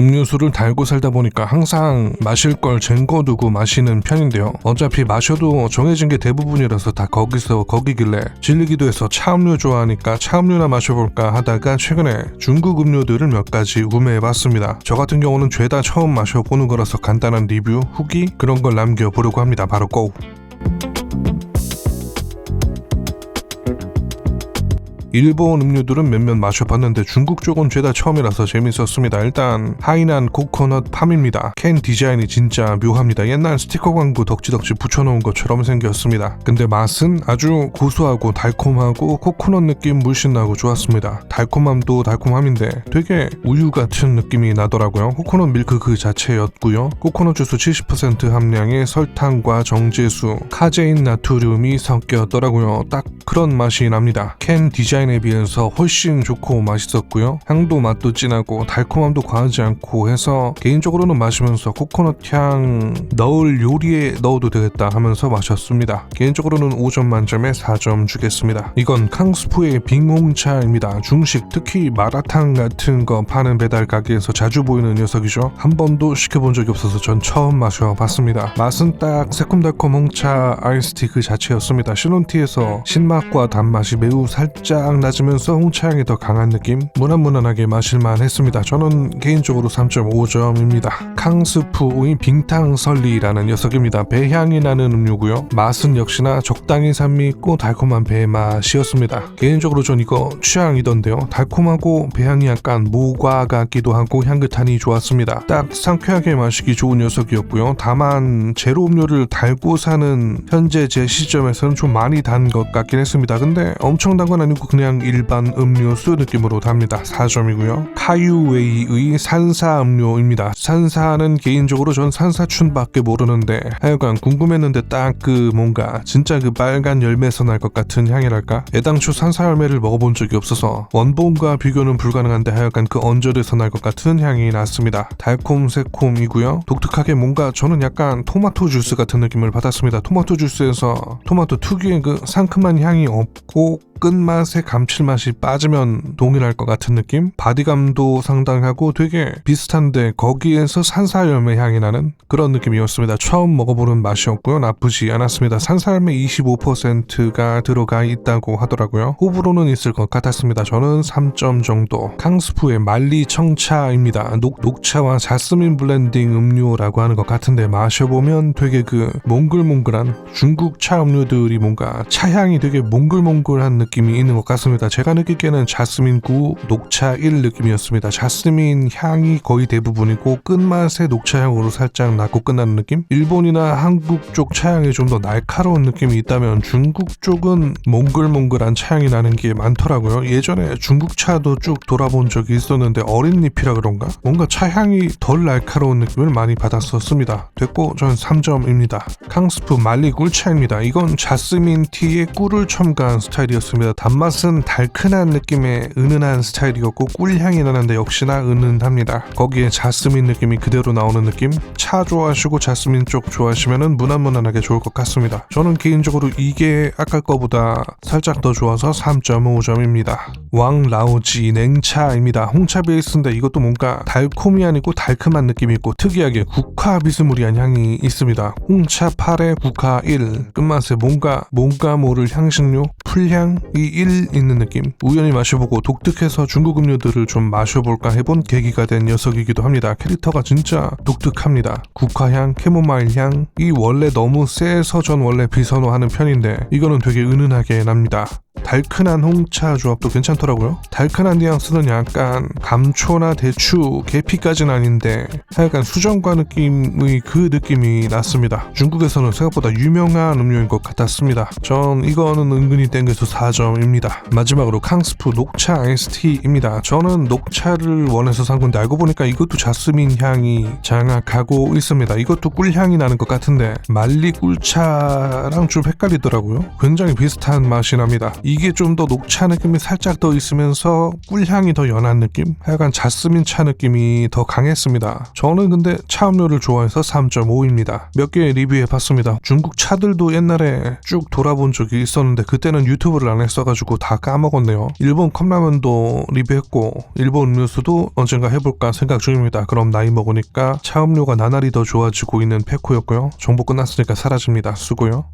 음료수를 달고 살다 보니까 항상 마실 걸 쟁거두고 마시는 편인데요. 어차피 마셔도 정해진 게 대부분이라서 다 거기서 거기길래 질리기도 해서 차음료 좋아하니까 차음료나 마셔볼까 하다가 최근에 중국 음료들을 몇 가지 구매해봤습니다. 저 같은 경우는 죄다 처음 마셔보는 거라서 간단한 리뷰, 후기 그런 걸 남겨보려고 합니다. 바로 고! 일본 음료들은 몇몇 마셔봤는데 중국 쪽은 죄다 처음이라서 재밌었습니다. 일단 하이난 코코넛 팜입니다. 캔 디자인이 진짜 묘합니다. 옛날 스티커 광고 덕지덕지 붙여놓은 것처럼 생겼습니다. 근데 맛은 아주 고소하고 달콤하고 코코넛 느낌 물씬 나고 좋았습니다. 달콤함도 달콤함인데 되게 우유 같은 느낌이 나더라고요. 코코넛 밀크 그 자체였고요. 코코넛 주스 70% 함량의 설탕과 정제수, 카제인 나트륨이 섞였더라고요. 딱 그런 맛이 납니다. 캔 디자인에 비해서 훨씬 좋고 맛있었고요. 향도 맛도 진하고 달콤함도 과하지 않고 해서 개인적으로는 마시면서 코코넛 향 넣을 요리에 넣어도 되겠다 하면서 마셨습니다. 개인적으로는 5점 만점에 4점 주겠습니다. 이건 캉스푸의 빙홍차입니다. 중식, 특히 마라탕 같은 거 파는 배달 가게에서 자주 보이는 녀석이죠. 한 번도 시켜본 적이 없어서 전 처음 마셔봤습니다. 맛은 딱 새콤달콤 홍차 아이스티 그 자체였습니다. 시론티에서 신맛과 단맛이 매우 살짝 낮으면서 홍차향이 더 강한 느낌? 무난무난하게 마실만 했습니다. 저는 개인적으로 3.5점입니다. 캉스푸의 빙탕설리라는 녀석입니다. 배향이 나는 음료고요. 맛은 역시나 적당히 산미 있고 달콤한 배 맛이었습니다. 개인적으로 전 이거 취향이던데요. 달콤하고 배향이 약간 모과 같기도 하고 향긋하니 좋았습니다. 딱 상쾌하게 마시기 좋은 녀석이었고요. 다만 제로 음료를 달고 사는 현재 제 시점에서는 좀 많이 단 것 같긴 했습니다. 근데 엄청 단 건 아니고 그냥 일반 음료수 느낌으로 답니다. 4점이고요. 카유웨이의 산사 음료입니다. 산사는 개인적으로 전 산사춘밖에 모르는데 하여간 궁금했는데 딱 그 뭔가 진짜 그 빨간 열매에서 날 것 같은 향이랄까? 애당초 산사 열매를 먹어본 적이 없어서 원본과 비교는 불가능한데 하여간 그 언저리에서 날 것 같은 향이 났습니다. 달콤 새콤이고요. 독특하게 뭔가 저는 약간 토마토 주스 같은 느낌을 받았습니다. 토마토 주스에서 토마토 특유의 그 상큼한 향이 없고 끝맛에 감칠맛이 빠지면 동일할 것 같은 느낌? 바디감도 상당하고 되게 비슷한데 거기에서 산사열매 향이 나는 그런 느낌이었습니다. 처음 먹어보는 맛이었고요. 나쁘지 않았습니다. 산사열매 25%가 들어가 있다고 하더라고요. 호불호는 있을 것 같았습니다. 저는 3점 정도. 캉스푸의 만리청차입니다. 녹차와 자스민 블렌딩 음료라고 하는 것 같은데 마셔보면 되게 그 몽글몽글한 중국 차 음료들이 뭔가 차향이 되게 몽글몽글한 느낌이 있는 것 같습니다. 제가 느끼기에는 자스민 9, 녹차 1 느낌이었습니다. 자스민 향이 거의 대부분이고 끝맛에 녹차 향으로 살짝 나고 끝나는 느낌? 일본이나 한국 쪽 차향이 좀 더 날카로운 느낌이 있다면 중국 쪽은 몽글몽글한 차향이 나는 게 많더라고요. 예전에 중국 차도 쭉 돌아본 적이 있었는데 어린 잎이라 그런가? 뭔가 차향이 덜 날카로운 느낌을 많이 받았었습니다. 됐고 전 3점입니다. 캉스푸 말리 꿀차입니다. 이건 자스민 티에 꿀을 첨가한 스타일이었습니다. 단맛은 달큰한 느낌의 은은한 스타일이었고 꿀향이 나는데 역시나 은은합니다. 거기에 자스민 느낌이 그대로 나오는 느낌? 차 좋아하시고 자스민 쪽 좋아하시면 무난무난하게 좋을 것 같습니다. 저는 개인적으로 이게 아까 거보다 살짝 더 좋아서 3.5점입니다. 왕라오지 냉차입니다. 홍차 베이스인데 이것도 뭔가 달콤이 아니고 달큼한 느낌이 있고 특이하게 국화 비스무리한 향이 있습니다. 홍차 8에 국화 1 끝맛에 뭔가 모를 향신료? 풀향이 1 있는 느낌? 우연히 마셔보고 독특해서 중국 음료들을 좀 마셔볼까 해본 계기가 된 녀석이기도 합니다. 캐릭터가 진짜 독특합니다. 국화향, 캐모마일 향이 원래 너무 세서 전 원래 비선호하는 편인데 이거는 되게 은은하게 납니다. 달큰한 홍차 조합도 괜찮더라고요. 달큰한 뉘앙스는 약간 감초나 대추, 계피까지는 아닌데 하여간 수정과 느낌의 그 느낌이 났습니다. 중국에서는 생각보다 유명한 음료인 것 같았습니다. 전 이거는 은근히 땡겨서 4점입니다. 마지막으로 캉스푸 녹차 아이스티입니다. 저는 녹차를 원해서 산 건데 알고 보니까 이것도 자스민 향이 장악하고 있습니다. 이것도 꿀향이 나는 것 같은데 말리 꿀차랑 좀 헷갈리더라고요. 굉장히 비슷한 맛이 납니다. 이게 좀 더 녹차 느낌이 살짝 더 있으면서 꿀향이 더 연한 느낌? 하여간 자스민 차 느낌이 더 강했습니다. 저는 근데 차 음료를 좋아해서 3.5입니다. 몇 개 리뷰해봤습니다. 중국 차들도 옛날에 쭉 돌아본 적이 있었는데 그때는 유튜브를 안 했어가지고 다 까먹었네요. 일본 컵라면도 리뷰했고 일본 음료수도 언젠가 해볼까 생각 중입니다. 그럼 나이 먹으니까 차 음료가 나날이 더 좋아지고 있는 페코였고요. 정보 끝났으니까 사라집니다. 수고요.